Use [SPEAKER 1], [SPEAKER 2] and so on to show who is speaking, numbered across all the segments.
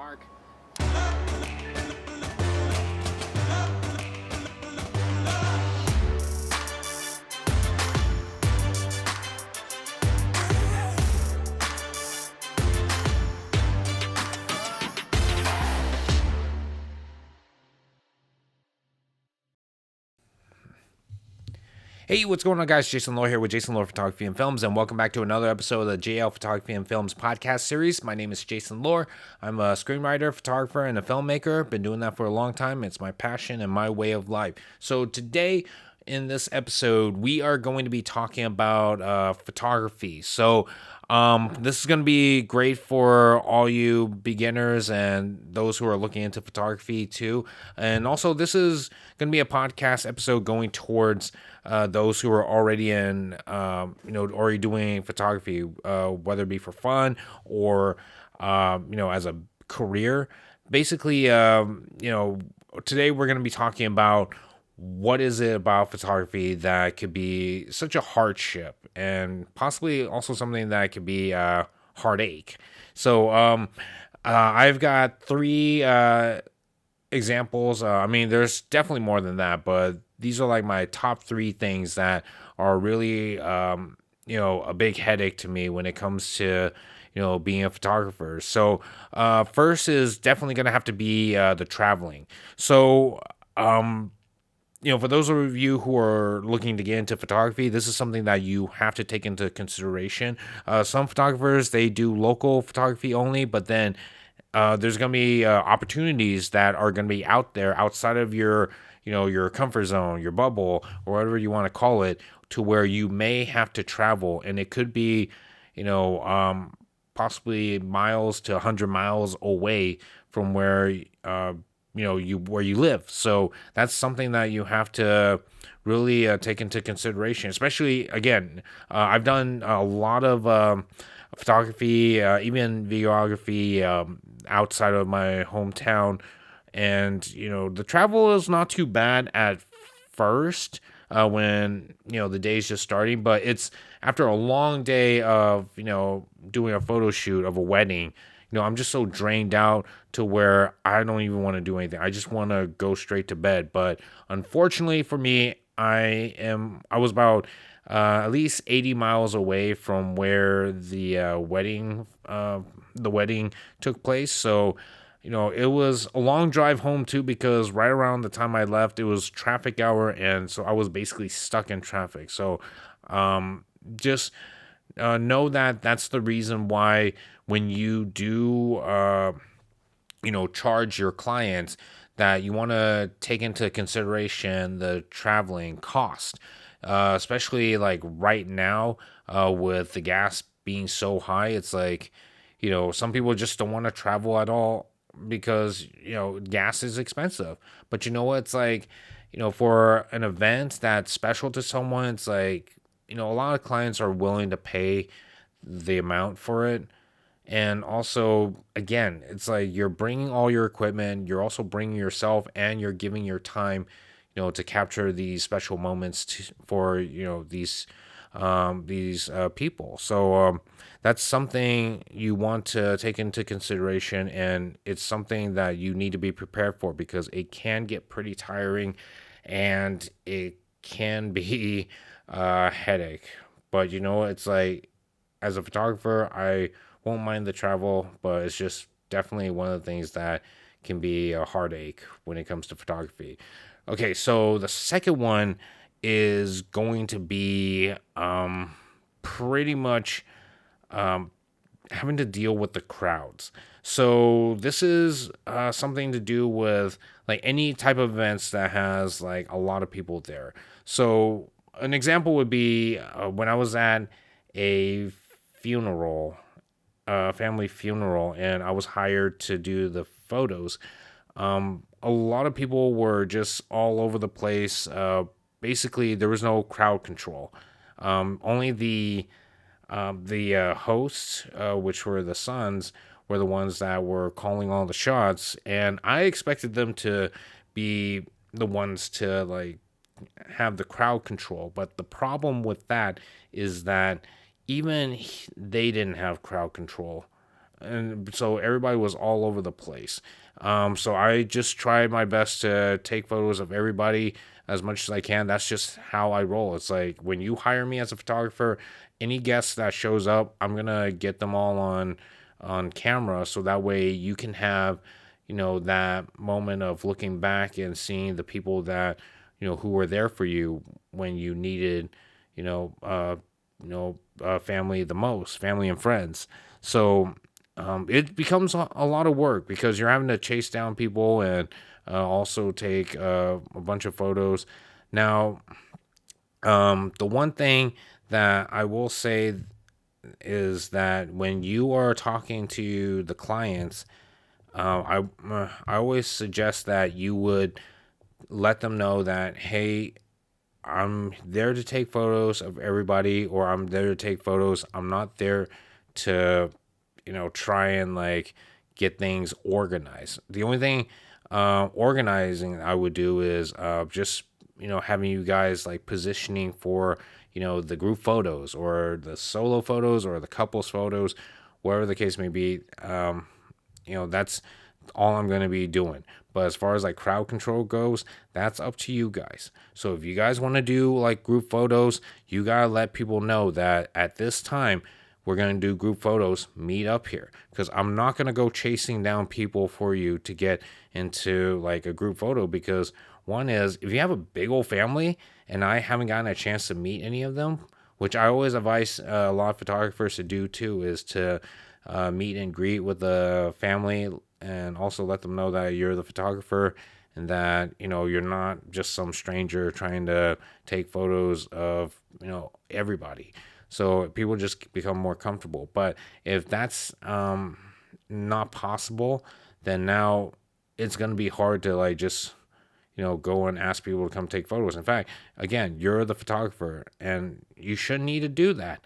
[SPEAKER 1] Mark.
[SPEAKER 2] Hey, what's going on, guys? Jason Lohr here with Jason Lohr Photography and Films, and welcome back to another episode of the JL Photography and Films podcast series. My name is Jason Lohr. I'm a screenwriter, photographer, and a filmmaker. Been doing that for a long time. It's my passion and my way of life. So today, in this episode, we are going to be talking about photography. This is going to be great for all you beginners and those who are looking into photography too. And also, this is going to be a podcast episode going towards those who are already already doing photography, whether it be for fun or, as a career. Basically, today we're going to be talking about what is it about photography that could be such a hardship and possibly also something that could be a heartache. I've got three examples. There's definitely more than that, but these are like my top three things that are really, a big headache to me when it comes to, being a photographer. First is definitely going to have to be the traveling. For those of you who are looking to get into photography, this is something that you have to take into consideration. Some photographers, they do local photography only, but then there's going to be opportunities that are going to be out there outside of your comfort zone, your bubble, or whatever you want to call it, to where you may have to travel. And it could be, possibly miles to 100 miles away from where, where you live. So that's something that you have to really take into consideration, especially again, I've done a lot of photography, even videography, outside of my hometown. And, the travel is not too bad at first, when, the day's just starting, but it's after a long day of, doing a photo shoot of a wedding. I'm just so drained out to where I don't even want to do anything. I just want to go straight to bed. But unfortunately for me, I was about at least 80 miles away from where the wedding took place. So, it was a long drive home too, because right around the time I left, it was traffic hour. And so I was basically stuck in traffic. So, just know that that's the reason why when you do, charge your clients, that you want to take into consideration the traveling cost, especially like right now, with the gas being so high. It's like, some people just don't want to travel at all because, gas is expensive. But you know what? It's like, for an event that's special to someone, it's like, a lot of clients are willing to pay the amount for it. And also, again, it's like you're bringing all your equipment, you're also bringing yourself, and you're giving your time, to capture these special moments for, these people. That's something you want to take into consideration, and it's something that you need to be prepared for, because it can get pretty tiring and it can be a headache. But it's like, as a photographer, I won't mind the travel, but it's just definitely one of the things that can be a heartache when it comes to photography. Okay, so the second one is going to be pretty much having to deal with the crowds. So this is something to do with like any type of events that has like a lot of people there. So an example would be when I was at a funeral, family funeral, and I was hired to do the photos. A lot of people were just all over the place. Basically, there was no crowd control. Only the hosts, which were the sons, were the ones that were calling all the shots, and I expected them to be the ones to like have the crowd control. But the problem with that is that even they didn't have crowd control. and so everybody was all over the place. So I just tried my best to take photos of everybody as much as I can. That's just how I roll. It's like when you hire me as a photographer, any guest that shows up, I'm gonna get them all on camera, so that way you can have, that moment of looking back and seeing the people that, who were there for you when you needed, you know, uh, family the most, family and friends. So it becomes a lot of work because you're having to chase down people and also take a bunch of photos. Now, the one thing that I will say is that when you are talking to the clients, I always suggest that you would let them know that, hey, I'm there to take photos of everybody, or I'm there to take photos. I'm not there to, try and like get things organized. The only thing organizing I would do is just, having you guys like positioning for, the group photos or the solo photos or the couples photos, whatever the case may be. That's all I'm going to be doing. But as far as like crowd control goes, that's up to you guys. So if you guys want to do like group photos, you got to let people know that at this time we're going to do group photos, meet up here. Because I'm not going to go chasing down people for you to get into like a group photo. Because one is, if you have a big old family and I haven't gotten a chance to meet any of them, which I always advise a lot of photographers to do too, is to meet and greet with the family and also let them know that you're the photographer and that, you're not just some stranger trying to take photos of, everybody. So people just become more comfortable. But if that's not possible, then now it's going to be hard to like just, go and ask people to come take photos. In fact, again, you're the photographer and you shouldn't need to do that.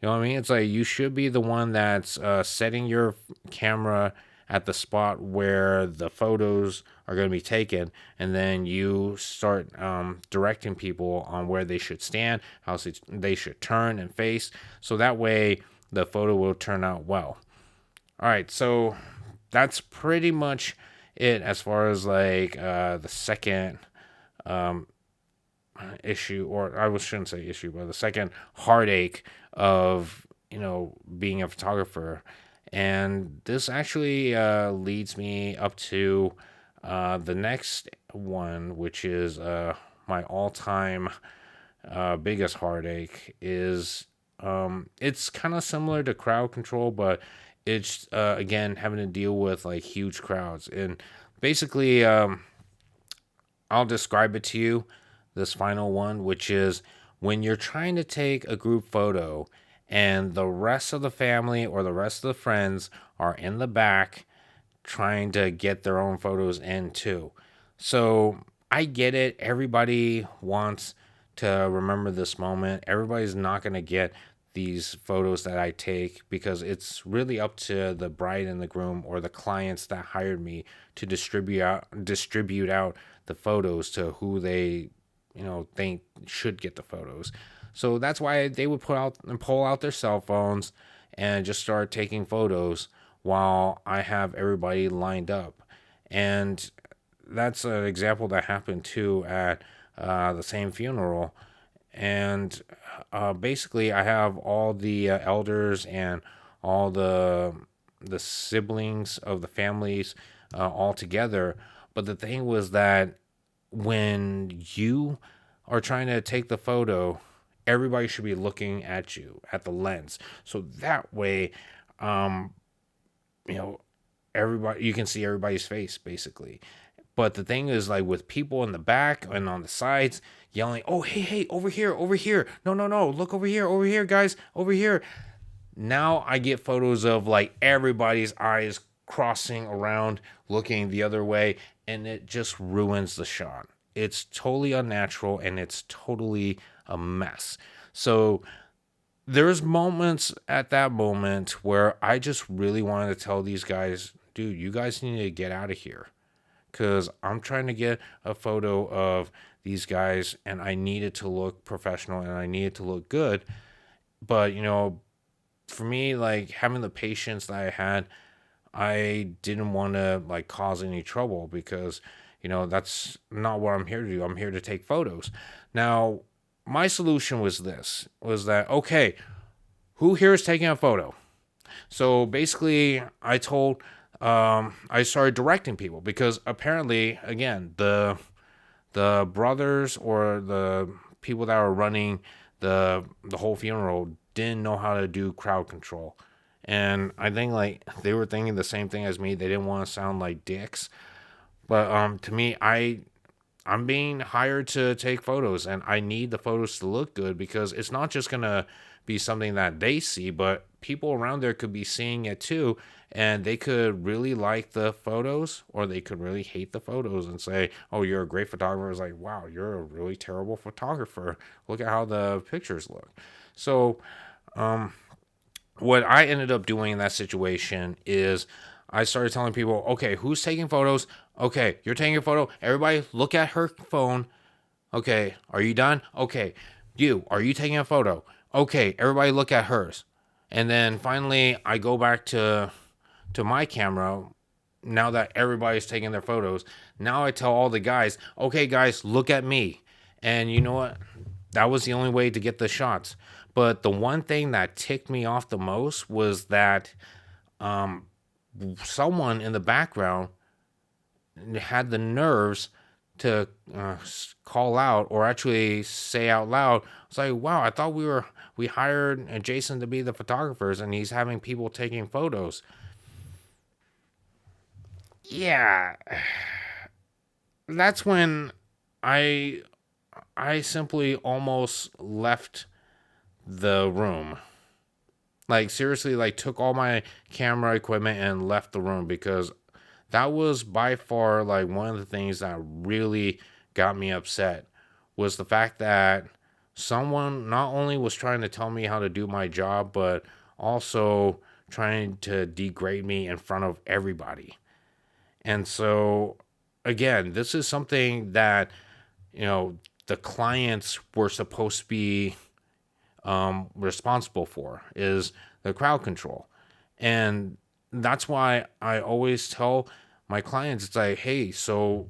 [SPEAKER 2] You know what I mean? It's like you should be the one that's setting your camera at the spot where the photos are going to be taken, and then you start directing people on where they should stand, how they should turn and face, so that way the photo will turn out well. All right, so that's pretty much it as far as like the second issue, or I shouldn't say issue, but the second heartache of being a photographer. And this actually leads me up to the next one, which is my all-time biggest heartache. Is it's kind of similar to crowd control, but it's again having to deal with like huge crowds. And basically, I'll describe it to you, this final one, which is when you're trying to take a group photo and the rest of the family or the rest of the friends are in the back trying to get their own photos in too. So I get it. Everybody wants to remember this moment. Everybody's not going to get these photos that I take because it's really up to the bride and the groom or the clients that hired me to distribute out the photos to who they think should get the photos. So that's why they would pull out their cell phones and just start taking photos while I have everybody lined up. And that's an example that happened too at the same funeral. And basically, I have all the elders and all the siblings of the families all together. But the thing was that when you are trying to take the photo, everybody should be looking at you at the lens, so that way, um, you know, everybody you can see everybody's face basically. But the thing is, like with people in the back and on the sides yelling, "Oh, hey, hey, over here, over here! No, no, no! Look over here, guys, over here!" Now I get photos of like everybody's eyes crossing around, looking the other way, and it just ruins the shot. It's totally unnatural and it's totally a mess. So there's moments at that moment where I just really wanted to tell these guys, dude, you guys need to get out of here. Because I'm trying to get a photo of these guys and I need it to look professional and I need it to look good. But, for me, like having the patience that I had, I didn't want to like cause any trouble because, that's not what I'm here to do. I'm here to take photos. Now, my solution was this was that okay, who here is taking a photo? So basically, I started directing people because apparently, again, the brothers or the people that were running the whole funeral didn't know how to do crowd control. And I think like they were thinking the same thing as me. They didn't want to sound like dicks. But to me, I'm being hired to take photos and I need the photos to look good because it's not just going to be something that they see, but people around there could be seeing it too. And they could really like the photos or they could really hate the photos and say, oh, you're a great photographer. It's like, wow, you're a really terrible photographer. Look at how the pictures look. So, what I ended up doing in that situation is I started telling people, okay, who's taking photos? Okay, you're taking a photo. Everybody look at her phone. Okay, are you done? Okay, are you taking a photo? Okay, everybody look at hers. And then finally I go back to my camera now that everybody's taking their photos. Now I tell all the guys, okay guys, look at me. And you know what? That was the only way to get the shots. But the one thing that ticked me off the most was that someone in the background had the nerves to call out or actually say out loud. It's like, wow, I thought we hired Jason to be the photographers, and he's having people taking photos. Yeah, that's when I I simply almost left the room. Like seriously, like took all my camera equipment and left the room because that was by far like one of the things that really got me upset was the fact that someone not only was trying to tell me how to do my job but also trying to degrade me in front of everybody. And so again, this is something that you know the clients were supposed to be responsible for is the crowd control. And that's why I always tell my clients, it's like, hey, so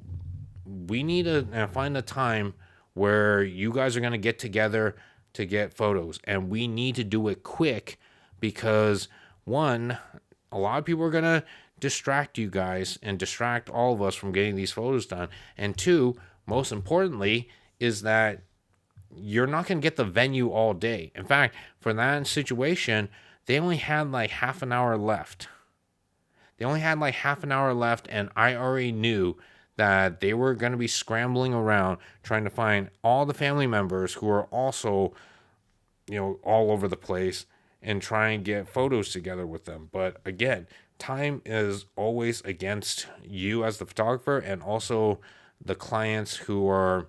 [SPEAKER 2] we need to find a time where you guys are going to get together to get photos. And we need to do it quick because, one, a lot of people are going to distract you guys and distract all of us from getting these photos done. And two, most importantly, is that you're not going to get the venue all day. In fact, for that situation, they only had like half an hour left. They only had like half an hour left, and I already knew that they were going to be scrambling around trying to find all the family members who are also, all over the place and try and get photos together with them. But again, time is always against you as the photographer and also the clients who are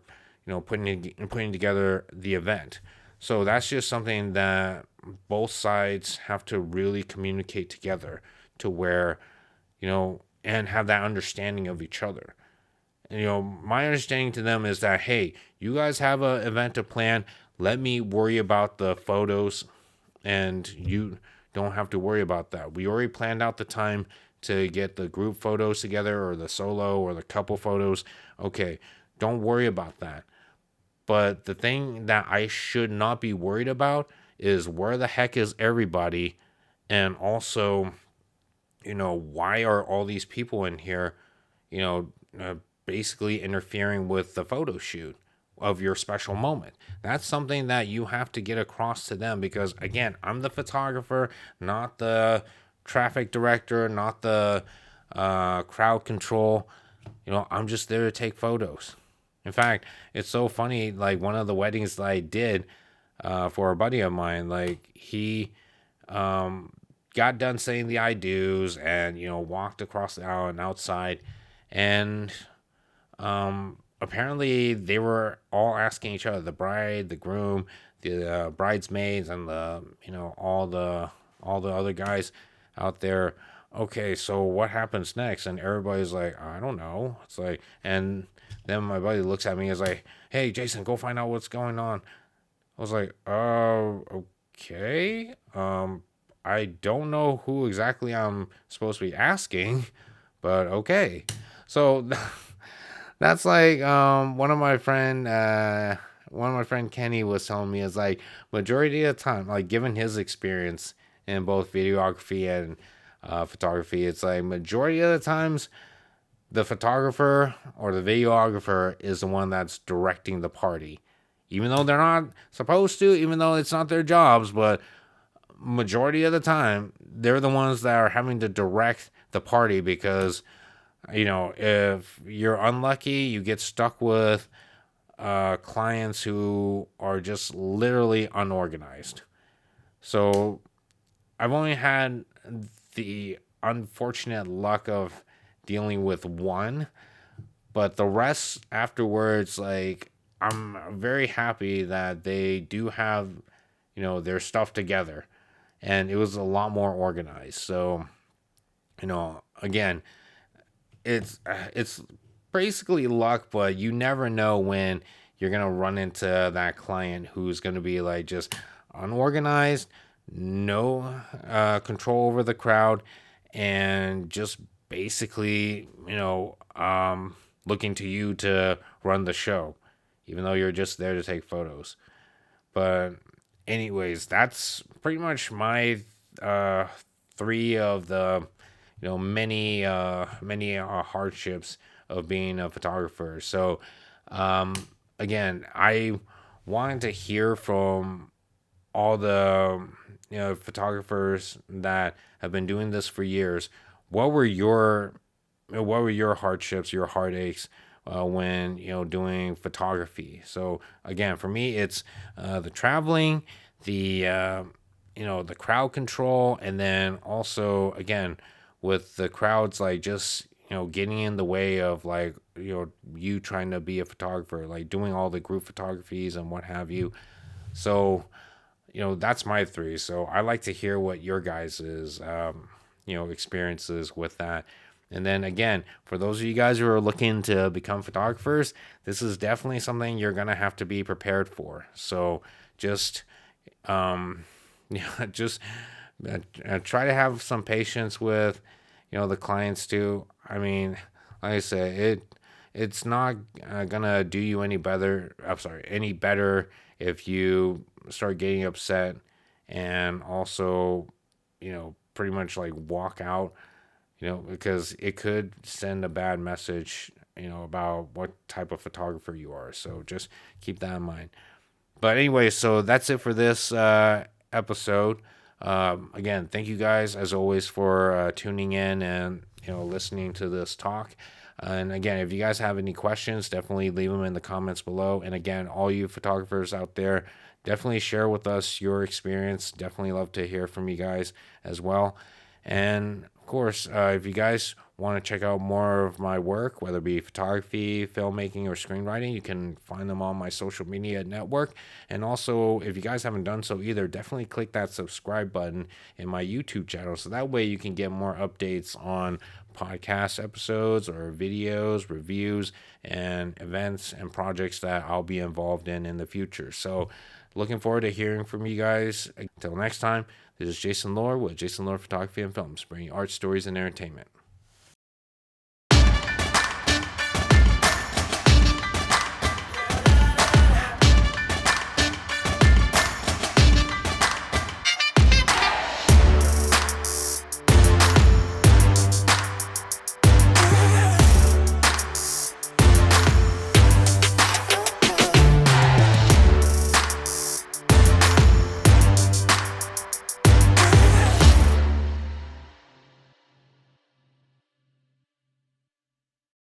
[SPEAKER 2] putting together the event. So that's just something that both sides have to really communicate together to where, and have that understanding of each other. And, my understanding to them is that, hey, you guys have an event to plan. Let me worry about the photos and you don't have to worry about that. We already planned out the time to get the group photos together or the solo or the couple photos. Okay, don't worry about that. But the thing that I should not be worried about is where the heck is everybody? And also, why are all these people in here, you know, uh, basically interfering with the photo shoot of your special moment? That's something that you have to get across to them because, again, I'm the photographer, not the traffic director, not the crowd control. I'm just there to take photos. In fact, it's so funny. Like one of the weddings that I did for a buddy of mine, like he got done saying the I do's and walked across the aisle and outside, and apparently they were all asking each other, the bride, the groom, the bridesmaids, and the all the other guys out there. Okay, so what happens next? And everybody's like, I don't know. It's like, and then my buddy looks at me and is like, hey, Jason, go find out what's going on. I was like, okay. I don't know who exactly I'm supposed to be asking, but okay. So that's like one of my friend Kenny was telling me is like majority of the time, like given his experience in both videography and photography, it's like majority of the times the photographer or the videographer is the one that's directing the party, even though they're not supposed to, even though it's not their jobs, but majority of the time they're the ones that are having to direct the party because if you're unlucky, you get stuck with clients who are just literally unorganized. So I've only had the unfortunate luck of dealing with one, but the rest afterwards, like, I'm very happy that they do have, their stuff together. And it was a lot more organized. So, again, it's basically luck, but you never know when you're gonna run into that client who's gonna be like just unorganized, no control over the crowd, and just basically looking to you to run the show, even though you're just there to take photos. But anyways, that's pretty much my uh, three of the many hardships of being a photographer. So um, again, I wanted to hear from all the photographers that have been doing this for years. What were your hardships, your heartaches when doing photography? So again, for me, it's the traveling, the the crowd control, and then also again with the crowds like just getting in the way of like you trying to be a photographer, like doing all the group photographies and what have you. So that's my three. So I like to hear what your guys's experiences with that. And then again, for those of you guys who are looking to become photographers, this is definitely something you're gonna have to be prepared for. So just just try to have some patience with the clients too. I mean, like I said, it's not gonna do you any better. I'm sorry, any better if you start getting upset and also pretty much like walk out, because it could send a bad message, about what type of photographer you are. So just keep that in mind. But anyway, so that's it for this episode. Again, thank you guys as always for tuning in and listening to this talk. And again, if you guys have any questions, definitely leave them in the comments below. And again, all you photographers out there, definitely share with us your experience. Definitely love to hear from you guys as well. And of course, if you guys want to check out more of my work, whether it be photography, filmmaking, or screenwriting, you can find them on my social media network. And also, if you guys haven't done so either, definitely click that subscribe button in my YouTube channel. So that way you can get more updates on podcast episodes or videos, reviews, and events and projects that I'll be involved in the future. So looking forward to hearing from you guys. Until next time, this is Jason Lore with Jason Lore Photography and Films, bringing art, stories, and entertainment.